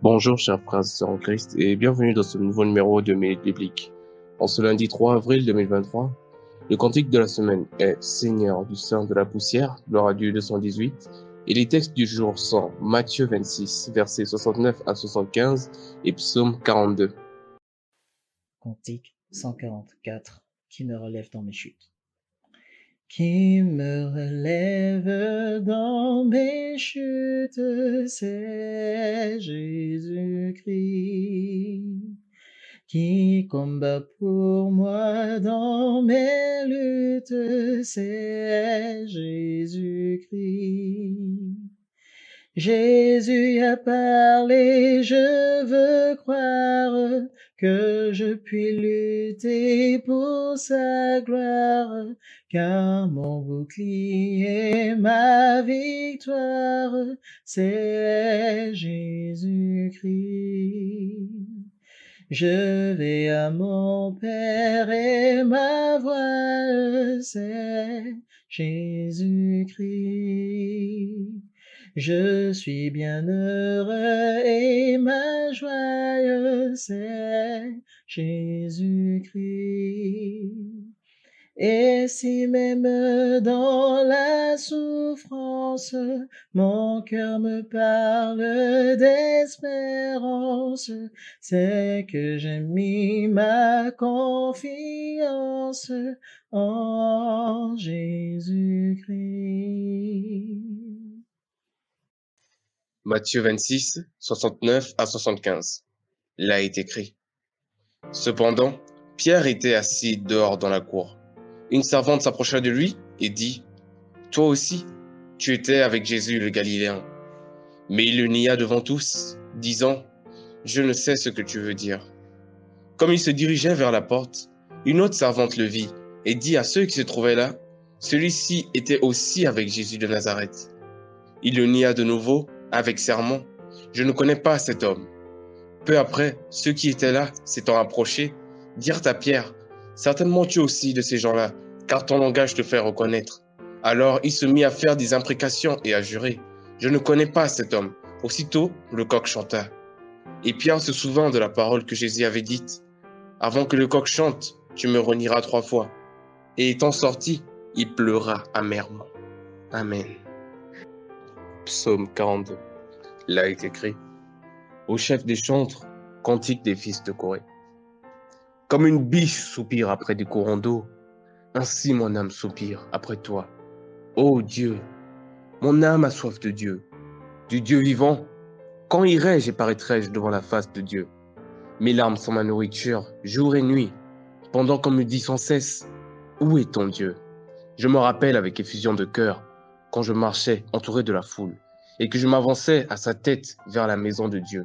Bonjour chers frères et sœurs en Christ et bienvenue dans ce nouveau numéro de Minute Biblique. En ce lundi 3 avril 2023, le cantique de la semaine est Seigneur du sein de la poussière, gloire à Dieu 218, et les textes du jour sont Matthieu 26, versets 69 à 75 et Psaume 42. Cantique 144, qui me relève dans mes chutes. Qui me relève dans mes chutes, c'est Jésus-Christ. Qui combat pour moi dans mes luttes, c'est Jésus-Christ. Jésus a parlé, je veux croire que je puis lutter pour sa gloire, car mon bouclier, ma victoire, c'est Jésus-Christ. Je vais à mon Père et ma voix, c'est Jésus-Christ. Je suis bien heureux et ma joie, c'est Jésus-Christ. Et si même dans la souffrance, mon cœur me parle d'espérance, c'est que j'ai mis ma confiance en Jésus-Christ. Matthieu 26, 69 à 75. Là est écrit. Cependant, Pierre était assis dehors dans la cour. Une servante s'approcha de lui et dit, « Toi aussi, tu étais avec Jésus le Galiléen. » Mais il le nia devant tous, disant, « Je ne sais ce que tu veux dire. » Comme il se dirigeait vers la porte, une autre servante le vit et dit à ceux qui se trouvaient là, « Celui-ci était aussi avec Jésus de Nazareth. » Il le nia de nouveau, avec serment, « Je ne connais pas cet homme. » Peu après, ceux qui étaient là, s'étant approchés, dirent à Pierre, « Certainement tu es aussi de ces gens-là, car ton langage te fait reconnaître. » Alors il se mit à faire des imprécations et à jurer, « Je ne connais pas cet homme. » Aussitôt, le coq chanta. Et Pierre se souvint de la parole que Jésus avait dite, « Avant que le coq chante, tu me renieras 3 fois. » Et étant sorti, il pleura amèrement. Amen. Psaume 42. Là est écrit. Au chef des chantres, cantique des fils de Corée. Comme une biche soupire après des courants d'eau, ainsi mon âme soupire après toi. Ô Dieu, mon âme a soif de Dieu, du Dieu vivant. Quand irai-je et paraîtrai-je devant la face de Dieu? Mes larmes sont ma nourriture, jour et nuit, pendant qu'on me dit sans cesse, où est ton Dieu? Je me rappelle avec effusion de cœur, quand je marchais entouré de la foule, et que je m'avançais à sa tête vers la maison de Dieu.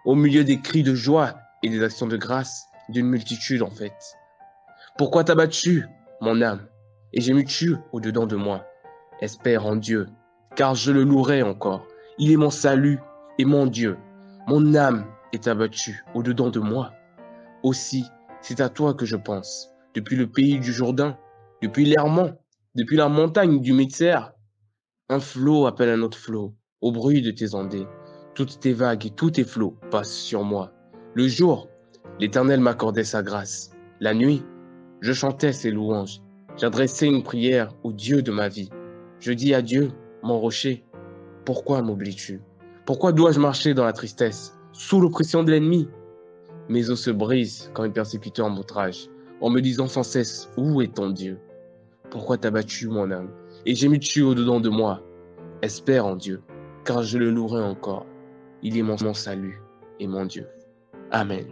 Au milieu des cris de joie et des actions de grâce d'une multitude en fait. Pourquoi t'as battu, mon âme, et gémis-tu au-dedans de moi? Espère en Dieu, car je le louerai encore. Il est mon salut et mon Dieu. Mon âme est abattue au-dedans de moi. Aussi, c'est à toi que je pense, depuis le pays du Jourdain, depuis l'Hermon, depuis la montagne du Méditerranée. Un flot appelle un autre flot, au bruit de tes ondées. Toutes tes vagues et tous tes flots passent sur moi. Le jour, l'Éternel m'accordait sa grâce. La nuit, je chantais ses louanges. J'adressais une prière au Dieu de ma vie. Je dis à Dieu, mon rocher, pourquoi m'oublies-tu? Pourquoi dois-je marcher dans la tristesse, sous l'oppression de l'ennemi? Mes os se brisent quand un persécuteur m'outrage, en me disant sans cesse, où est ton Dieu? Pourquoi t'as battu mon âme, et gémis-tu au-dedans de moi? Espère en Dieu, car je le louerai encore. Il est mon salut et mon Dieu. Amen.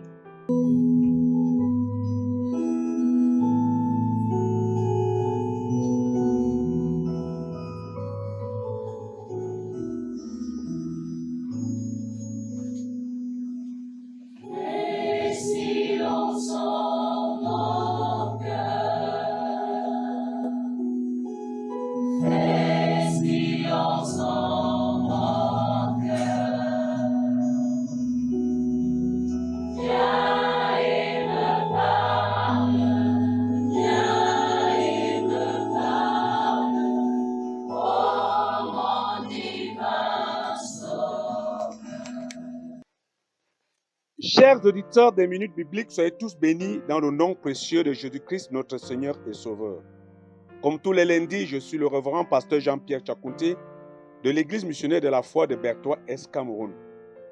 Chers auditeurs des Minutes Bibliques, soyez tous bénis dans le nom précieux de Jésus-Christ, notre Seigneur et Sauveur. Comme tous les lundis, je suis le révérend pasteur Jean-Pierre Tchakounté de l'Église missionnaire de la foi de Bertois-Est Cameroun.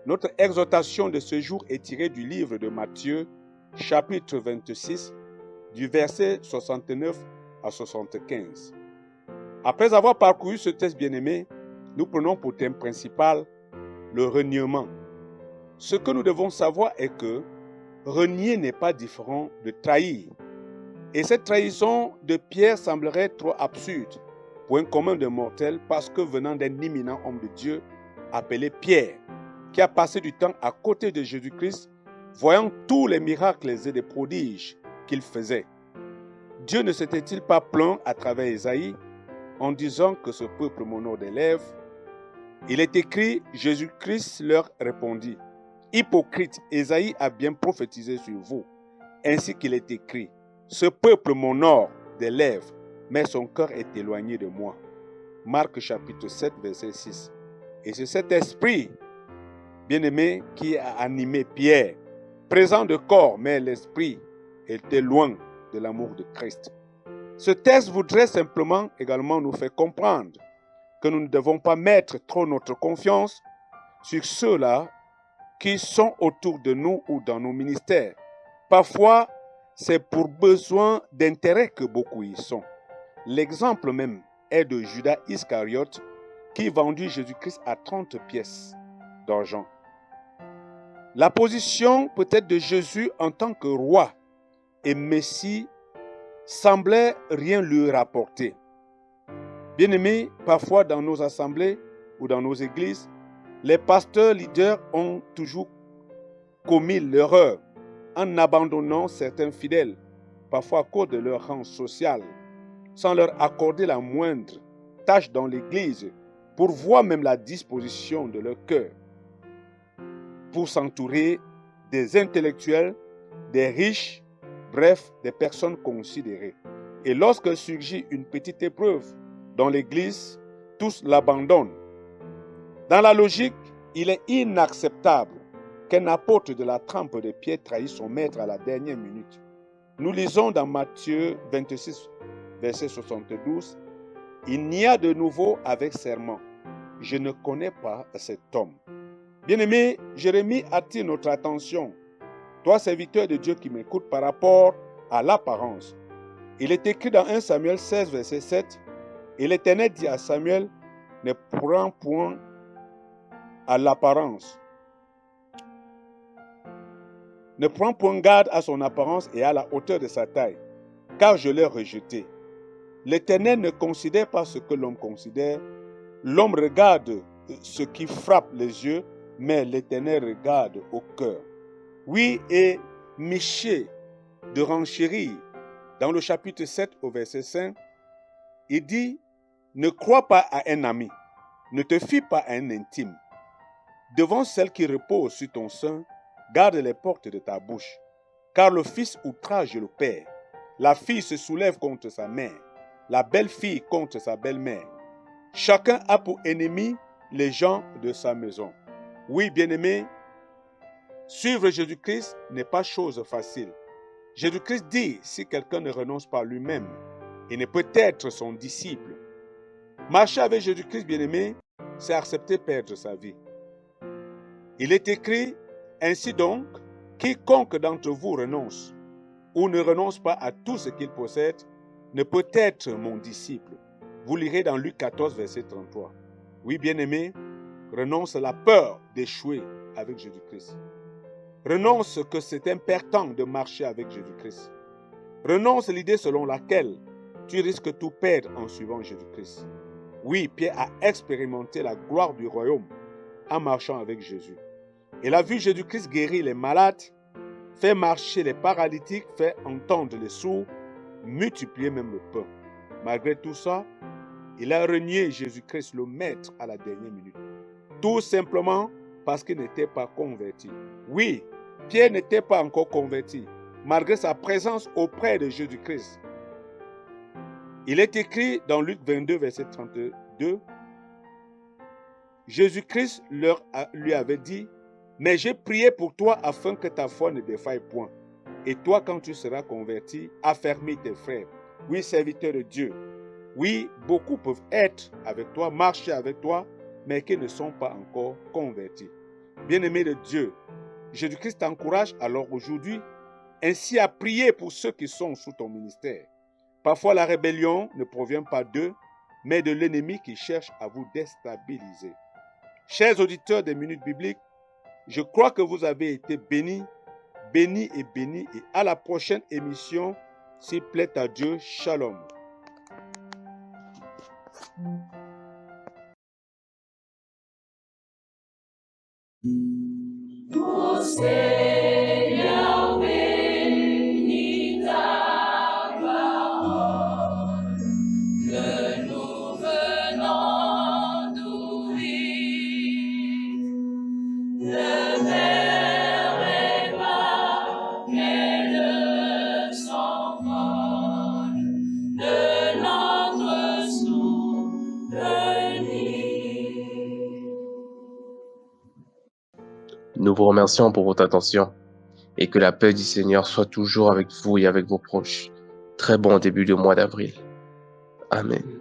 Notre exhortation de ce jour est tirée du livre de Matthieu, chapitre 26, du verset 69 à 75. Après avoir parcouru ce texte bien-aimé, nous prenons pour thème principal le reniement. Ce que nous devons savoir est que renier n'est pas différent de trahir. Et cette trahison de Pierre semblerait trop absurde pour un commun de mortels parce que venant d'un éminent homme de Dieu appelé Pierre, qui a passé du temps à côté de Jésus-Christ, voyant tous les miracles et les prodiges qu'il faisait. Dieu ne s'était-il pas plaint à travers Ésaïe en disant que ce peuple m'honore des lèvres? Il est écrit, Jésus-Christ leur répondit, hypocrite, Ésaïe a bien prophétisé sur vous, ainsi qu'il est écrit, ce peuple m'honore des lèvres, mais son cœur est éloigné de moi. Marc chapitre 7, verset 6. Et c'est cet esprit, bien-aimé, qui a animé Pierre, présent de corps, mais l'esprit était loin de l'amour de Christ. Ce texte voudrait simplement également nous faire comprendre que nous ne devons pas mettre trop notre confiance sur ceux-là qui sont autour de nous ou dans nos ministères. Parfois, c'est pour besoin d'intérêt que beaucoup y sont. L'exemple même est de Judas Iscariote qui vendit Jésus-Christ à 30 pièces d'argent. La position peut-être de Jésus en tant que roi et Messie semblait rien lui rapporter. Bien-aimés, parfois dans nos assemblées ou dans nos églises, les pasteurs leaders ont toujours commis l'erreur en abandonnant certains fidèles, parfois à cause de leur rang social, sans leur accorder la moindre tâche dans l'église pour voir même la disposition de leur cœur, pour s'entourer des intellectuels, des riches, bref, des personnes considérées. Et lorsque surgit une petite épreuve dans l'église, tous l'abandonnent. Dans la logique, il est inacceptable qu'un apôtre de la trempe de Pierre trahisse son maître à la dernière minute. Nous lisons dans Matthieu 26, verset 72, « Il n'y a de nouveau avec serment. Je ne connais pas cet homme. » Bien-aimé, Jérémie attire notre attention, toi serviteur de Dieu qui m'écoute par rapport à l'apparence. Il est écrit dans 1 Samuel 16, verset 7, « Et l'Éternel dit à Samuel, ne prends point à l'apparence. Ne prends point garde à son apparence et à la hauteur de sa taille, car je l'ai rejeté. L'Éternel ne considère pas ce que l'homme considère. L'homme regarde ce qui frappe les yeux, mais l'Éternel regarde au cœur. » Oui, et Michée de renchérir, dans le chapitre 7 au verset 5, il dit, « Ne crois pas à un ami, ne te fie pas à un intime. Devant celle qui repose sur ton sein, garde les portes de ta bouche, car le fils outrage le père, la fille se soulève contre sa mère, la belle-fille contre sa belle-mère. Chacun a pour ennemi les gens de sa maison. » Oui, bien-aimé, suivre Jésus-Christ n'est pas chose facile. Jésus-Christ dit, si quelqu'un ne renonce pas à lui-même, il ne peut être son disciple. Marcher avec Jésus-Christ, bien-aimé, c'est accepter perdre sa vie. Il est écrit, ainsi donc, quiconque d'entre vous renonce ou ne renonce pas à tout ce qu'il possède ne peut être mon disciple. Vous lirez dans Luc 14, verset 33. Oui, bien-aimé, renonce la peur d'échouer avec Jésus-Christ. Renonce que c'est important de marcher avec Jésus-Christ. Renonce l'idée selon laquelle tu risques tout perdre en suivant Jésus-Christ. Oui, Pierre a expérimenté la gloire du royaume en marchant avec Jésus. Il a vu Jésus-Christ guérir les malades, faire marcher les paralytiques, faire entendre les sourds, multiplier même le pain. Malgré tout ça, il a renié Jésus-Christ, le Maître, à la dernière minute. Tout simplement parce qu'il n'était pas converti. Oui, Pierre n'était pas encore converti, malgré sa présence auprès de Jésus-Christ. Il est écrit dans Luc 22, verset 32, Jésus-Christ lui avait dit, Mais j'ai prié pour toi afin que ta foi ne défaille point. Et toi, quand tu seras converti, affermis tes frères. Oui, serviteur de Dieu. Oui, beaucoup peuvent être avec toi, marcher avec toi, mais qui ne sont pas encore convertis. Bien-aimé de Dieu, Jésus-Christ t'encourage alors aujourd'hui ainsi à prier pour ceux qui sont sous ton ministère. Parfois, la rébellion ne provient pas d'eux, mais de l'ennemi qui cherche à vous déstabiliser. Chers auditeurs des Minutes Bibliques, je crois que vous avez été bénis, bénis, et à la prochaine émission, s'il plaît à Dieu, shalom. Ô Seigneur, bénis ta parole, que nous venons d'ouvrir. Le Père Emmanuel s'envole de notre souvenir. Nous vous remercions pour votre attention et que la paix du Seigneur soit toujours avec vous et avec vos proches. Très bon début de mois d'avril. Amen.